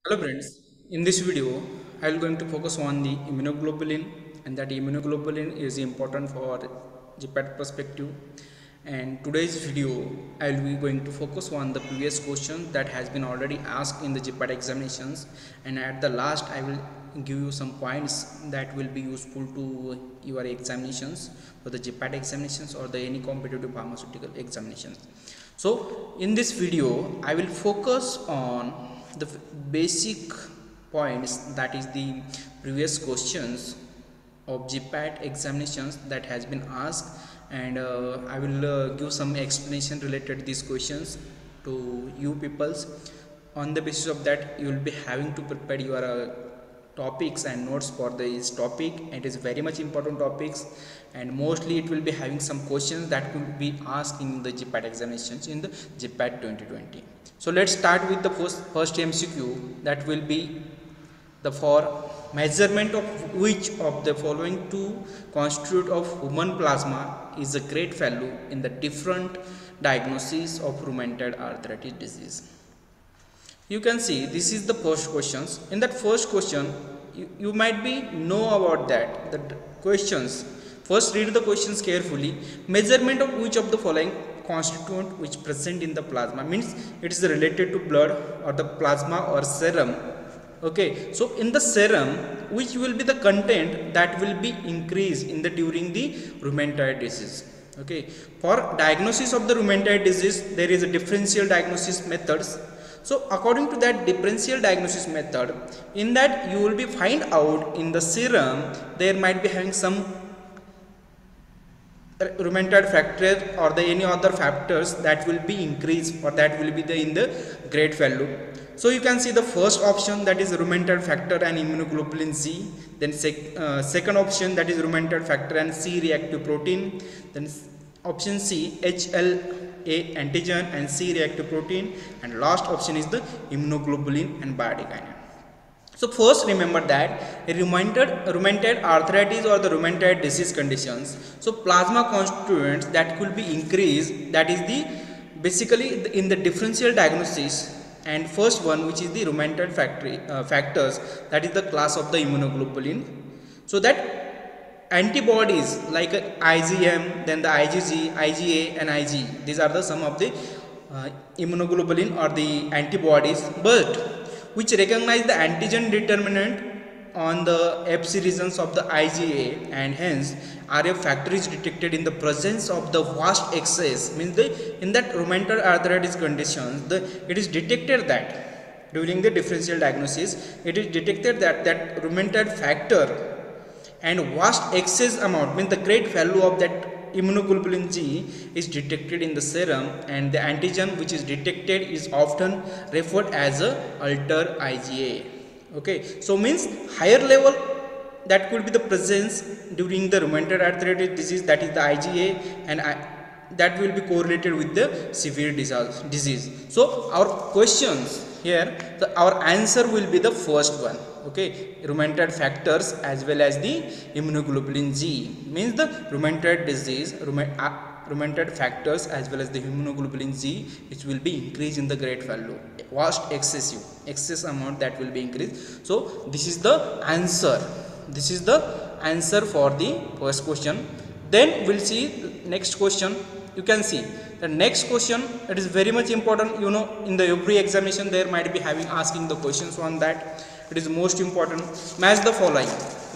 Hello friends, in this video I will going to focus on the immunoglobulin, and that immunoglobulin is important for GPAT perspective. And today's video I will be going to focus on the previous question that has been already asked in the GPAT examinations, and at the last I will give you some points that will be useful to your examinations for the GPAT examinations or the any competitive pharmaceutical examinations. So in this video I will focus on the basic points, that is the previous questions of GPAT examinations that has been asked, and I will give some explanation related to these questions to you peoples. On the basis of that, you will be having to prepare your topics and notes for this topic. It is very much important topics, and mostly it will be having some questions that could be asked in the GPAT examinations in the GPAT 2020. So let's start with the first MCQ, that will be the for measurement of which of the following two constitute of human plasma is a great value in the different diagnosis of rheumatoid arthritis disease. You can see this is the first questions. In that first question, you might be know about that the questions. First read the questions carefully. Measurement of which of the following constituent which present in the plasma, means it is related to blood or the plasma or serum. Okay, so in the serum, which will be the content that will be increased in the during the rheumatoid disease. Okay, for diagnosis of the rheumatoid disease there is a differential diagnosis methods. So according to that differential diagnosis method, in that you will be find out in the serum there might be having some rheumatoid factor or the any other factors that will be increased or that will be the in the great value. So you can see the first option, that is rheumatoid factor and immunoglobulin Z. Then second option, that is rheumatoid factor and C reactive protein. Then option C, HLA antigen and C reactive protein. And last option is the immunoglobulin and bradykinin. So first remember that rheumatoid arthritis or the rheumatoid disease conditions, so plasma constituents that could be increased, that is the basically in the differential diagnosis. And first one, which is the rheumatoid factors, that is the class of the immunoglobulin. So that antibodies like IgM, then the IgG, IgA and Ig, these are the some of the immunoglobulin or the antibodies, but which recognize the antigen determinant on the Fc regions of the IgA, and hence RF factor is detected in the presence of the vast excess, means in that rheumatoid arthritis conditions it is detected that during the differential diagnosis it is detected that rheumatoid factor and vast excess amount, means the great value of that immunoglobulin G is detected in the serum, and the antigen which is detected is often referred as a alter IgA. Okay, so means higher level that could be the presence during the rheumatoid arthritis disease, that is the IgA, and that will be correlated with the severe disease. So our questions here, our answer will be the first one. Okay, rheumatoid factors as well as the immunoglobulin G, means the rheumatoid disease, rheumatoid factors as well as the immunoglobulin G, which will be increased in the great value, vast excess amount that will be increased. So this is the answer. This is the answer for the first question. Then we'll see next question. You can see the next question, it is very much important. You know, in the every examination there might be having asking the questions on that. It is most important. Match the following.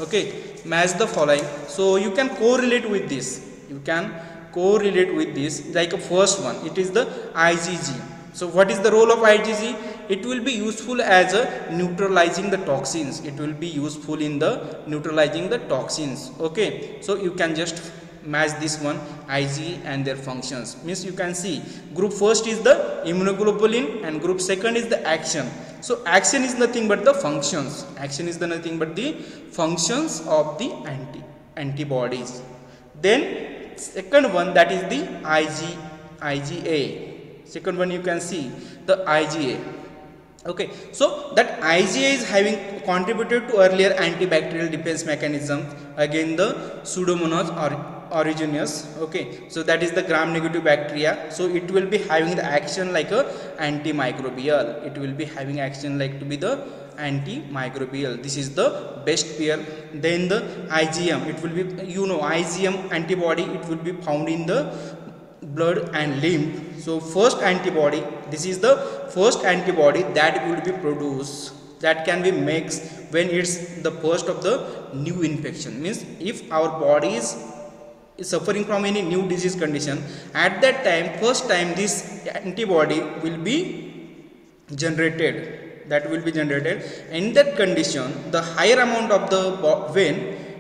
Okay, match the following. So you can correlate with this. You can correlate with this. Like a first one, it is the IgG. So what is the role of IgG? It will be useful as a neutralizing the toxins. It will be useful in the neutralizing the toxins. Okay, so you can just match this one, Ig and their functions. Means you can see group first is the immunoglobulin and group second is the action. So action is nothing but the functions. Action is the nothing but the functions of the antibodies. Then second one, that is the IgA. Second one you can see the IgA. Okay, so that IgA is having contributed to earlier antibacterial defense mechanism against the pseudomonas or originous. Okay, so that is the gram negative bacteria. So it will be having the action like a antimicrobial. It will be having action like to be the antimicrobial. This is the best pair. Then the IgM, it will be, you know, IgM antibody, it will be found in the blood and lymph. So first antibody, this is the first antibody that will be produced, that can be mixed when it's the first of the new infection. Means if our body is suffering from any new disease condition, at that time, first time this antibody will be generated, that will be generated. In that condition, the higher amount of the when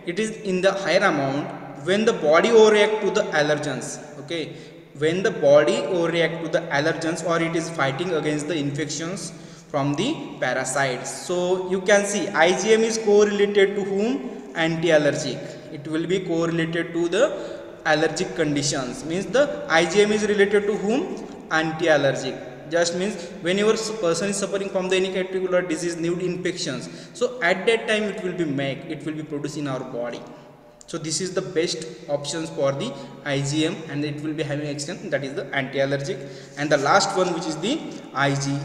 it is in the higher amount, when the body overreact to the allergens. Okay, when the body overreact to the allergens, or it is fighting against the infections from the parasites. So you can see IgM is correlated to whom? Anti-allergic. It will be correlated to the allergic conditions. Means the IgM is related to whom? Anti-allergic. Just means whenever person is suffering from the any particular disease, new infections, so at that time it will be produced in our body. So this is the best options for the IgM, and it will be having action, that is the anti-allergic. And the last one, which is the Ig,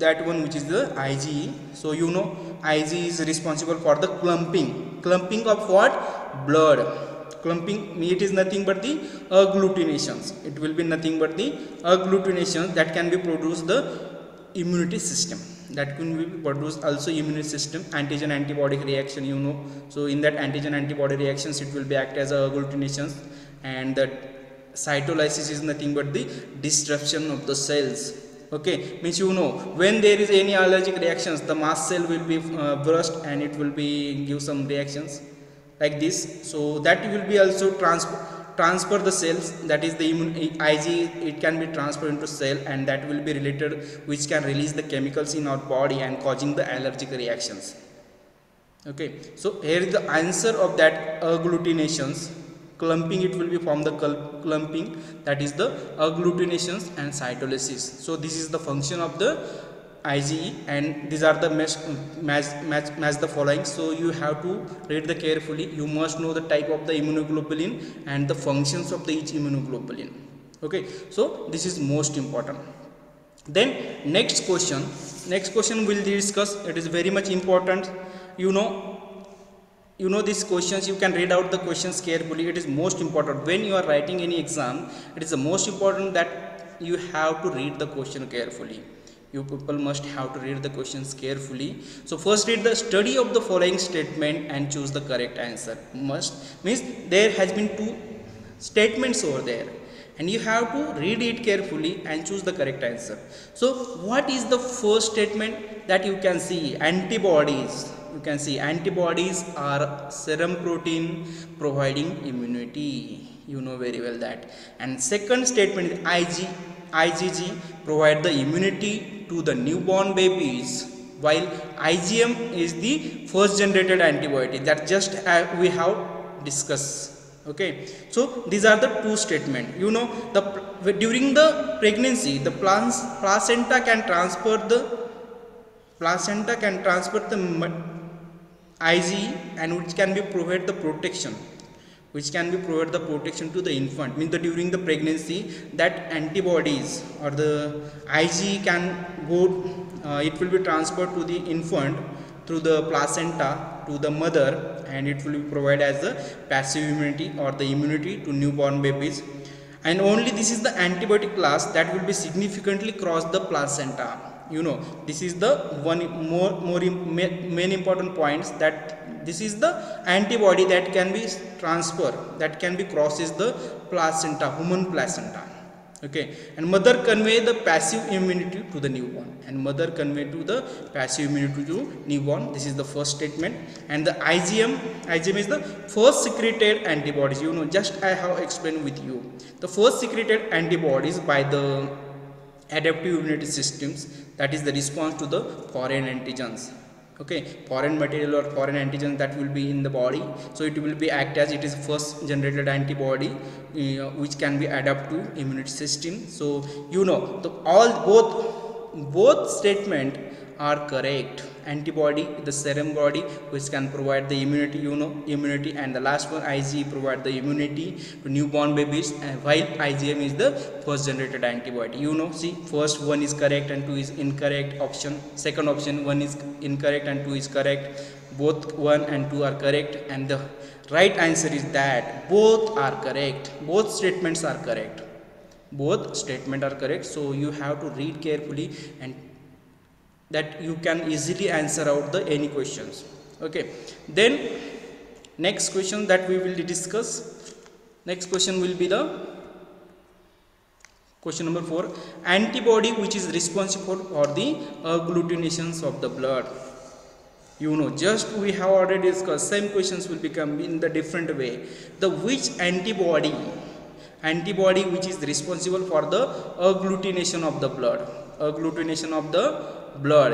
that one which is the IgE. So you know Ig is responsible for the clumping of what? Blood. Clumping, it is nothing but the agglutinations. It will be nothing but the agglutinations that can be produced the immunity system. That can be produced also immune system, antigen antibody reaction, you know. So in that antigen antibody reactions, it will be act as agglutinations, and the cytolysis is nothing but the disruption of the cells. Okay, means you know when there is any allergic reactions, the mast cell will be burst, and it will be give some reactions like this. So that will be also transfer the cells, that is the Ig, it can be transferred into cell, and that will be related, which can release the chemicals in our body and causing the allergic reactions. Okay, so here is the answer of that agglutinations. Clumping, it will be from the clumping, that is the agglutinations and cytolysis. So this is the function of the IgE, and these are the match the following. So you have to read the carefully. You must know the type of the immunoglobulin and the functions of the each immunoglobulin. Okay, so this is most important. Then next question we'll discuss. It is very much important. You know these questions, you can read out the questions carefully. It is most important when you are writing any exam. It is the most important that you have to read the question carefully. You people must have to read the questions carefully. So first, read the study of the following statement and choose the correct answer. Must means there has been two statements over there, and you have to read it carefully and choose the correct answer. So what is the first statement that you can see? Antibodies. You can see antibodies are serum protein providing immunity. You know very well that. And second statement is IgG provide the immunity to the newborn babies, while IgM is the first generated antibody that just we have discussed. Okay, so these are the two statements. You know, during the pregnancy, the placenta can transfer the IgE, and which can be provide the protection. To the infant. Means that during the pregnancy, that antibodies or the IgE can go, it will be transferred to the infant through the placenta to the mother, and it will be provided as the passive immunity or the immunity to newborn babies. And only this is the antibiotic class that will be significantly cross the placenta. You know, this is the one main important points, that this is the antibody that can be transferred, that can be crosses the placenta, human placenta. Okay, and mother convey the passive immunity to the newborn, This is the first statement. And the IgM is the first secreted antibodies. You know, just I have explained with you the first secreted antibodies by the adaptive immunity systems, that is the response to the foreign antigens. Okay, foreign material or foreign antigen that will be in the body, so it will be act as it is first generated antibody, which can be adapt to immunity system. So you know, both statement are correct. Antibody, the serum body which can provide the immunity, immunity, and the last one IgE provide the immunity to newborn babies, and while IgM is the first generated antibody. See, first one is correct and 2 is incorrect option. Second option, 1 is incorrect and 2 is correct. Both 1 and 2 are correct, and the right answer is that both are correct. Both statements are correct. Both statements are correct. So you have to read carefully, and that you can easily answer out the any questions. Okay, then next question that we will discuss. Next question will be the question number 4. Antibody which is responsible for the agglutinations of the blood. Just we have already discussed, same questions will become in the different way. The which antibody which is responsible for the agglutination of the blood. Agglutination of the blood,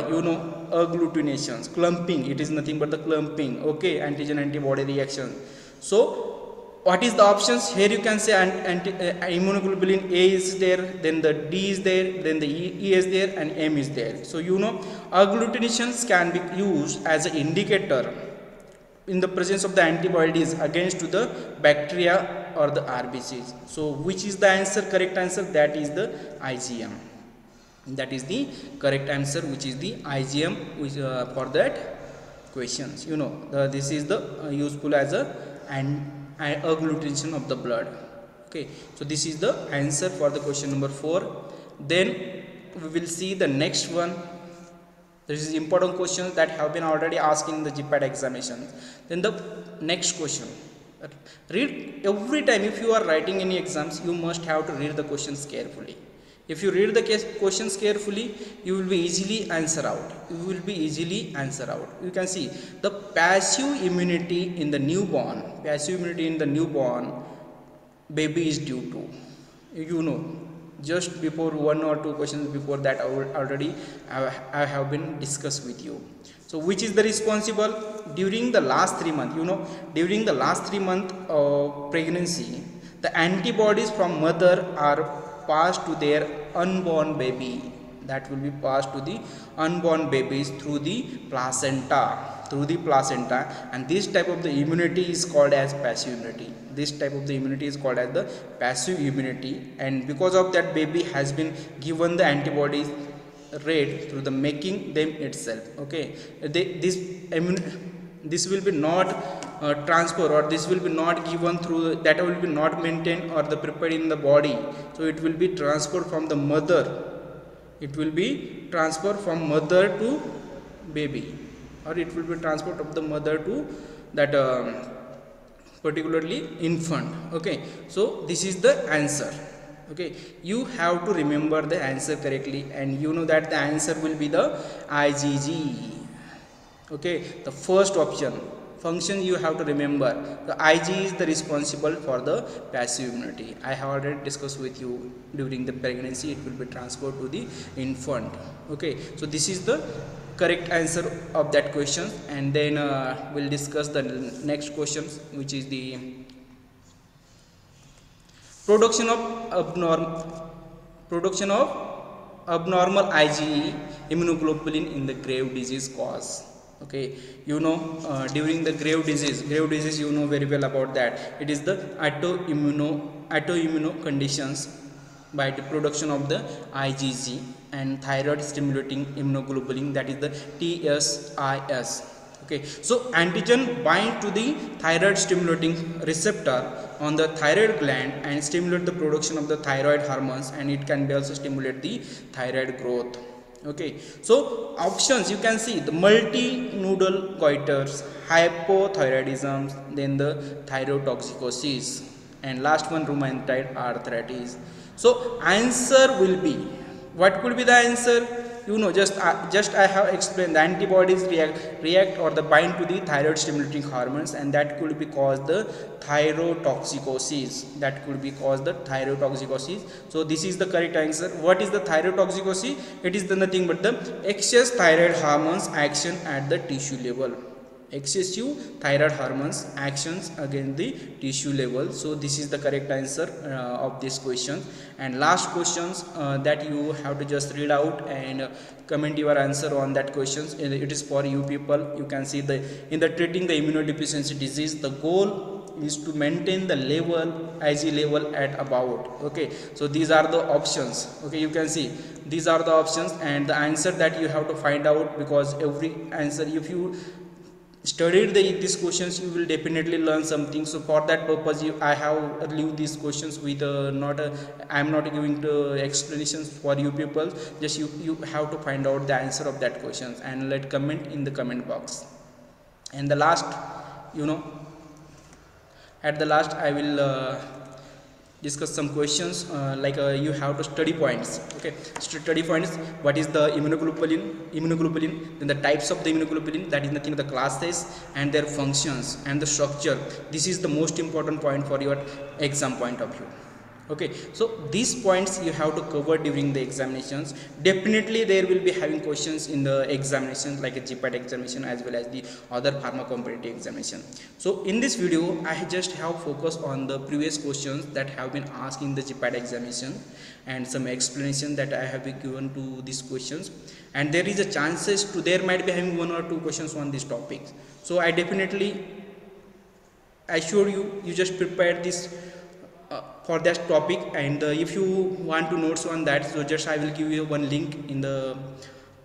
agglutinations, clumping, it is nothing but the clumping. Okay, antigen antibody reaction. So what is the options? Here you can say immunoglobulin A is there, then the D is there, then the E is there, and M is there. So agglutinations can be used as an indicator in the presence of the antibodies against to the bacteria or the RBCs. So which is the answer? Correct answer, that is the IgM. That is the correct answer, which is the IgM, which for that questions. This is the useful as an agglutination of the blood. Okay, so this is the answer for the question number 4. Then we will see the next one. This is important questions that have been already asked in the GPAT examination. Then the next question. Read every time if you are writing any exams, you must have to read the questions carefully. If you read the questions carefully, you will be easily answer out. You can see the passive immunity in the newborn. Passive immunity in the newborn baby is due to, just before 1 or 2 questions before that I have been discussed with you. So which is the responsible during the last 3 months? During the last 3 months of pregnancy, the antibodies from mother are passed to their unborn baby. That will be passed to the unborn babies through the placenta. And this type of the immunity is called as passive immunity. And because of that, baby has been given the antibodies rate through the making them itself. Okay, this will be not transfer, or this will be not given through, that will be not maintained or the prepared in the body. So it will be transferred from the mother. It will be transferred from mother to baby, or it will be transferred of the mother to that particularly infant. Okay, so this is the answer. Okay, you have to remember the answer correctly, and that the answer will be the IgG. Okay, the first option. Function you have to remember, the IgE is the responsible for the passive immunity. I have already discussed with you, during the pregnancy it will be transferred to the infant. Okay, so this is the correct answer of that question, and then we'll discuss the next questions, which is the production of abnormal IgE immunoglobulin in the Graves' disease cause. Okay, during the Graves' disease, very well about that. It is the autoimmune conditions by the production of the IgG and thyroid stimulating immunoglobulin, that is the TSIS. Okay, so antigen bind to the thyroid stimulating receptor on the thyroid gland and stimulate the production of the thyroid hormones, and it can be also stimulate the thyroid growth. Okay, so options you can see the multinodal goiters, hypothyroidism, then the thyrotoxicosis, and last one rheumatoid arthritis. So answer will be, what could be the answer? Just I have explained, the antibodies react or the bind to the thyroid stimulating hormones, and that could be caused the thyrotoxicosis. So this is the correct answer. What is the thyrotoxicosis? It is the nothing but the excess thyroid hormones action at the tissue level. excessive thyroid hormones actions against the tissue level. So this is the correct answer of this question. And last questions that you have to just read out and comment your answer on that questions. It is for you people. You can see the in the treating the immunodeficiency disease, the goal is to maintain the level Ig level at about. Okay, so these are the options. Okay, you can see these are the options and the answer that you have to find out, because every answer, if you studied these questions, you will definitely learn something. So for that purpose I have leave these questions with I am not giving the explanations for you people. Just you have to find out the answer of that questions and let comment in the comment box. And the last, at the last I will discuss some questions you have to study points. Okay, study points. What is the immunoglobulin, then the types of the immunoglobulin, that is nothing but the classes and their functions and the structure. This is the most important point for your exam point of view. Okay, so these points you have to cover during the examinations. Definitely there will be having questions in the examinations like a GPAT examination as well as the other pharma competitive examination. So in this video I just have focused on the previous questions that have been asked in the GPAT examination and some explanation that I have been given to these questions. And there is a chances to there might be having 1 or 2 questions on this topic. So I definitely assure you just prepare this for that topic. And if you want to notes on that, so just I will give you one link in the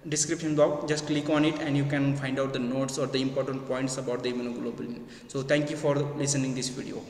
description box. Just click on it and you can find out the notes or the important points about the immunoglobulin. So thank you for listening this video.